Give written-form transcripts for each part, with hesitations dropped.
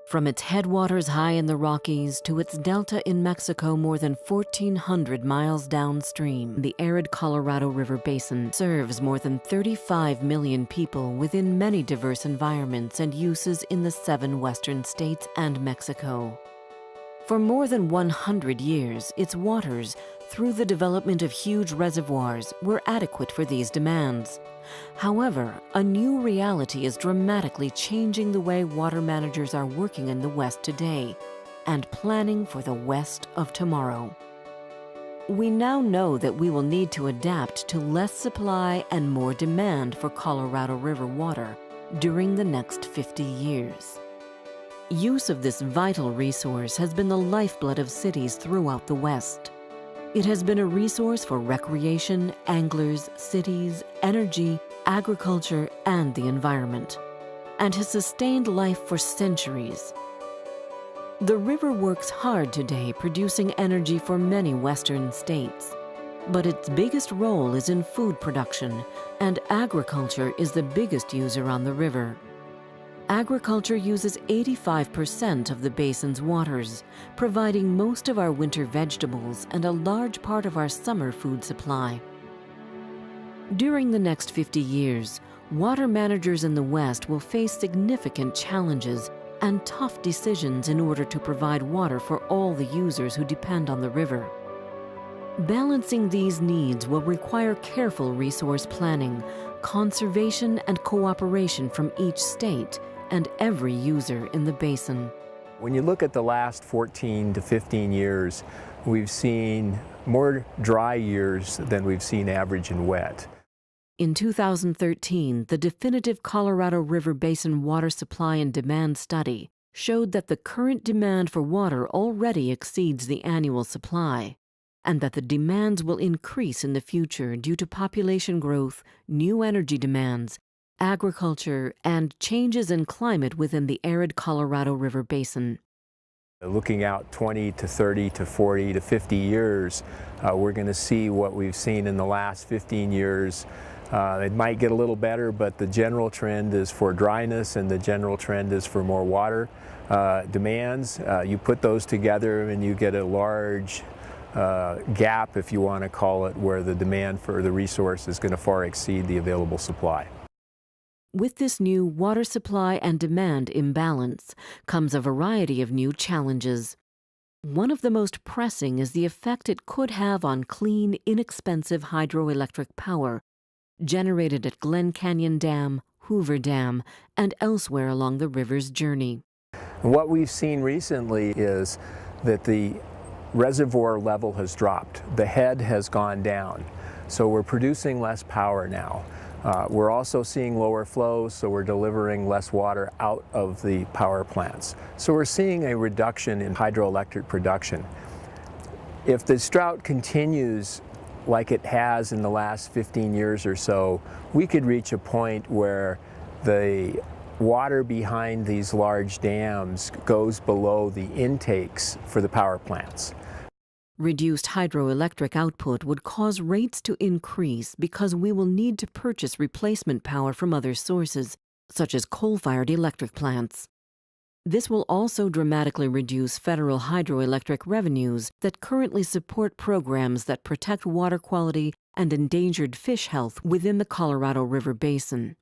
From its headwaters high in the Rockies to its delta in Mexico more than 1,400 miles downstream, the arid Colorado River Basin serves more than 35 million people within many diverse environments and uses in the 7 western states and Mexico. For more than 100 years, its waters, through the development of huge reservoirs, were adequate for these demands. However, a new reality is dramatically changing the way water managers are working in the West today and planning for the West of tomorrow. We now know that we will need to adapt to less supply and more demand for Colorado River water during the next 50 years. Use of this vital resource has been the lifeblood of cities throughout the West. It has been a resource for recreation, anglers, cities, energy, agriculture, and the environment, and has sustained life for centuries. The river works hard today producing energy for many western states, but its biggest role is in food production, and agriculture is the biggest user on the river. Agriculture uses 85% of the basin's waters, providing most of our winter vegetables and a large part of our summer food supply. During the next 50 years, water managers in the West will face significant challenges and tough decisions in order to provide water for all the users who depend on the river. Balancing these needs will require careful resource planning, conservation, and cooperation from each state and every user in the basin. When you look at the last 14 to 15 years, we've seen more dry years than we've seen average and wet. In 2013, the definitive Colorado River Basin water supply and demand study showed that the current demand for water already exceeds the annual supply, and that the demands will increase in the future due to population growth, new energy demands, agriculture, and changes in climate within the arid Colorado River Basin. Looking out 20 to 30 to 40 to 50 years, we're going to see what we've seen in the last 15 years. It might get a little better, but the general trend is for dryness and the general trend is for more water demands. You put those together and you get a large gap, if you want to call it, where the demand for the resource is going to far exceed the available supply. With this new water supply and demand imbalance comes a variety of new challenges. One of the most pressing is the effect it could have on clean, inexpensive hydroelectric power generated at Glen Canyon Dam, Hoover Dam, and elsewhere along the river's journey. What we've seen recently is that the reservoir level has dropped. The head has gone down. So we're producing less power now. We're also seeing lower flows, so we're delivering less water out of the power plants. So we're seeing a reduction in hydroelectric production. If this drought continues like it has in the last 15 years or so, we could reach a point where the water behind these large dams goes below the intakes for the power plants. Reduced hydroelectric output would cause rates to increase because we will need to purchase replacement power from other sources, such as coal-fired electric plants. This will also dramatically reduce federal hydroelectric revenues that currently support programs that protect water quality and endangered fish health within the Colorado River Basin.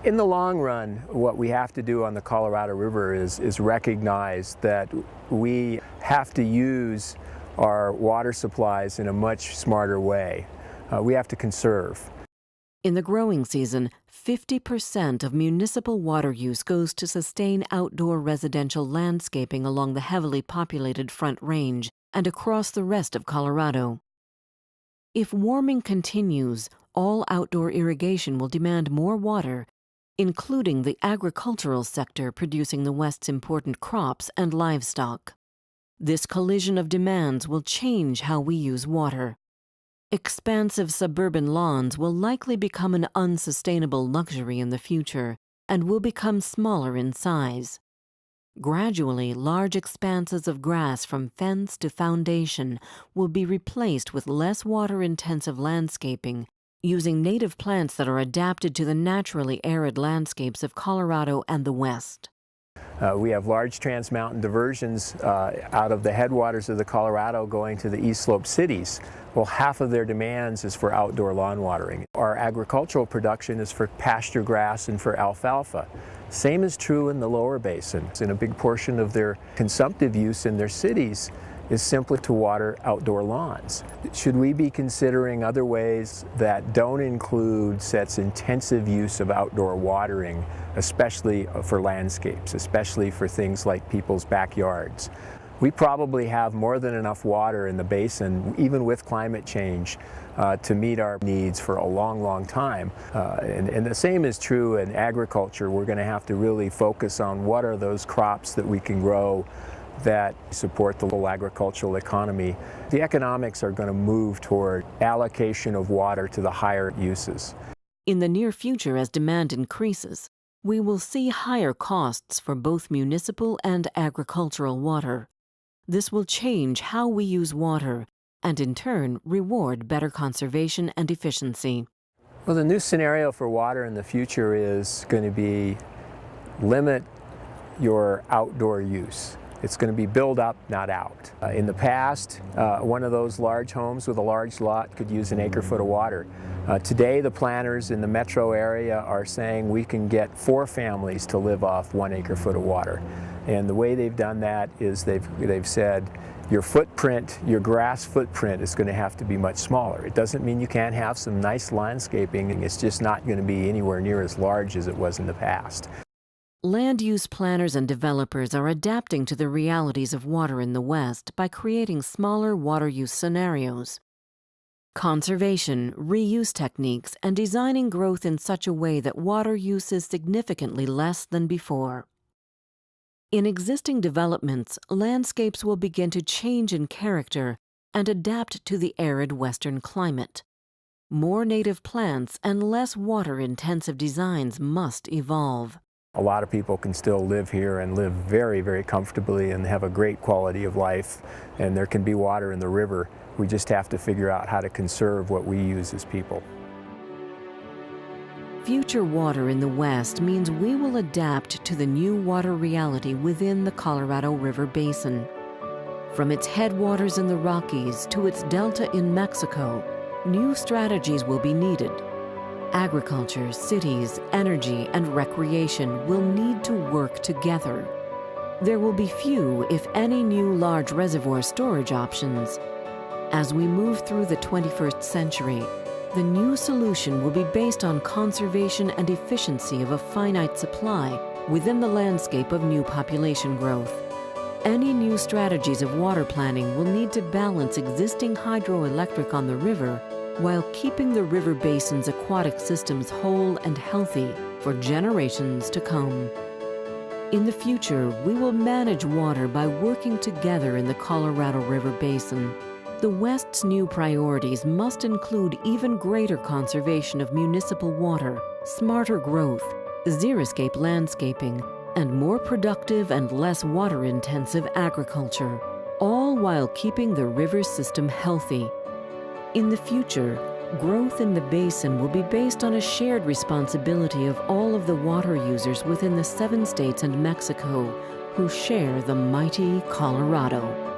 In the long run, what we have to do on the Colorado River is recognize that we have to use our water supplies in a much smarter way. We have to conserve. In the growing season, 50% of municipal water use goes to sustain outdoor residential landscaping along the heavily populated Front Range and across the rest of Colorado. If warming continues, all outdoor irrigation will demand more water, including the agricultural sector producing the West's important crops and livestock. This collision of demands will change how we use water. Expansive suburban lawns will likely become an unsustainable luxury in the future and will become smaller in size. Gradually, large expanses of grass from fence to foundation will be replaced with less water-intensive landscaping using native plants that are adapted to the naturally arid landscapes of Colorado and the West. We have large trans-mountain diversions out of the headwaters of the Colorado going to the east slope cities. Well, half of their demands is for outdoor lawn watering. Our agricultural production is for pasture grass and for alfalfa. Same is true in the lower basin. And a big portion of their consumptive use in their cities is simply to water outdoor lawns. Should we be considering other ways that don't include such intensive use of outdoor watering, especially for landscapes, especially for things like people's backyards? We probably have more than enough water in the basin, even with climate change, to meet our needs for a long, long time. And the same is true in agriculture. We're going to have to really focus on what are those crops that we can grow that support the local agricultural economy. The economics are going to move toward allocation of water to the higher uses. In the near future, as demand increases, we will see higher costs for both municipal and agricultural water. This will change how we use water and in turn reward better conservation and efficiency. Well, the new scenario for water in the future is going to be limit your outdoor use. It's going to be build up, not out. In the past, one of those large homes with a large lot could use an acre-foot of water. Today, the planners in the metro area are saying we can get 4 families to live off 1 acre-foot of water. And the way they've done that is they've said your footprint, your grass footprint is going to have to be much smaller. It doesn't mean you can't have some nice landscaping, it's just not going to be anywhere near as large as it was in the past. Land use planners and developers are adapting to the realities of water in the West by creating smaller water use scenarios. Conservation, reuse techniques, and designing growth in such a way that water use is significantly less than before. In existing developments, landscapes will begin to change in character and adapt to the arid Western climate. More native plants and less water-intensive designs must evolve. A lot of people can still live here and live very, very comfortably and have a great quality of life, and there can be water in the river. We just have to figure out how to conserve what we use as people. Future water in the West means we will adapt to the new water reality within the Colorado River Basin. From its headwaters in the Rockies to its delta in Mexico, new strategies will be needed. Agriculture, cities, energy, and recreation will need to work together. There will be few, if any, new large reservoir storage options. As we move through the 21st century, the new solution will be based on conservation and efficiency of a finite supply within the landscape of new population growth. Any new strategies of water planning will need to balance existing hydroelectric on the river while keeping the river basin's aquatic systems whole and healthy for generations to come. In the future, we will manage water by working together in the Colorado River Basin. The West's new priorities must include even greater conservation of municipal water, smarter growth, xeriscape landscaping, and more productive and less water-intensive agriculture, all while keeping the river system healthy. In the future, growth in the basin will be based on a shared responsibility of all of the water users within the 7 states and Mexico who share the mighty Colorado.